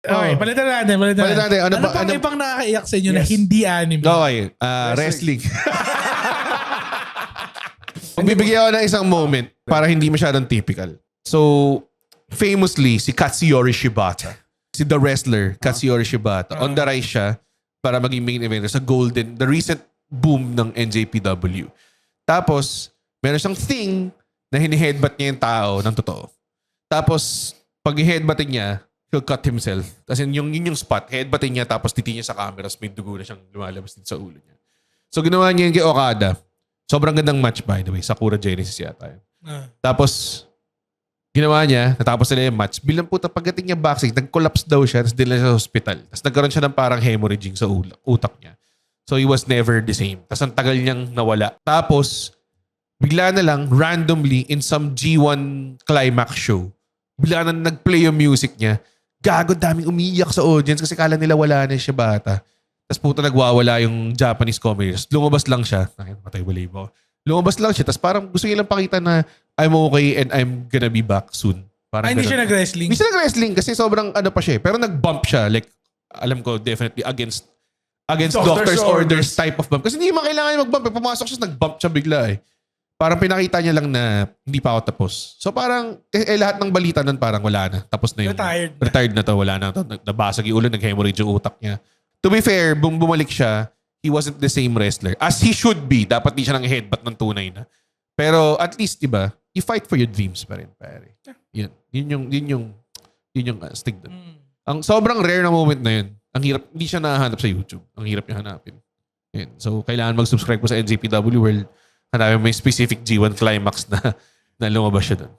Okay, palitan natin. Palitan natin. Ano pang ibang nakakaiyak sa inyo na Yes. hindi anime? Okay, wrestling. Bibigyan ako ng isang moment para hindi masyadong typical. So, famously, si Katsuyori Shibata. Si the wrestler, Katsuyori Shibata. On the rise siya para maging main eventer sa the recent boom ng NJPW. Tapos, meron siyang thing na hini-headbutt niya yung tao ng totoo. Tapos, pag i-headbuttin niya, he'll cut himself. Kasi yun yung spot, headbuttin niya tapos titi niya sa camera tapos may dugo na siyang lumalabas dito sa ulo niya. So, ginawa niya yung kay Okada. Sobrang gandang match, by the way. Sakura Genesis yata yun. Tapos, ginawa niya, natapos nila yung match. Bilang puta, pagdating niya backstage, nag-collapse daw siya, tapos dinala siya sa hospital. Tapos nagkaroon siya ng parang hemorrhaging sa utak niya. So he was never the same. Tapos ang tagal niyang nawala. Tapos, bigla na lang, randomly, in some G1 climax show, bigla na nag-play yung music niya. Gago, daming umiiyak sa audience kasi kala nila wala na siya bata. Tapos puta, nagwawala yung Japanese comedy. Lumabas lang siya. Matay wala mo. Lumabas lang siya. Tapos parang gusto niya lang pakita na I'm okay and I'm gonna be back soon. Parang hindi siya nag-wrestling? Hindi siya nag-wrestling kasi sobrang ano pa siya. Pero nag-bump siya. Like, alam ko definitely against doctor's orders type of bump. Kasi hindi man kailangan mag-bump. Pumasok siya, nag-bump siya bigla eh. Parang pinakita niya lang na hindi pa ako tapos. So parang, lahat ng balita nun parang wala na. Tapos na yung... Retired na to. Wala na to. Nabasag yung ulo, nag-hemorrhage yung utak niya. To be fair, bumalik siya, he wasn't the same wrestler. As he should be. Dapat di siya ng headbutt ng tunay na. Pero at least, diba, you fight for your dreams pa rin, pare. Yun yung astig doon. Ang sobrang rare na moment na yun. Ang hirap, hindi siya nahanap sa YouTube. Ang hirap niya hanapin. Yun. So, kailangan mag-subscribe po sa NJPW World. Hanapin mo yung specific G1 climax na lumabas siya doon.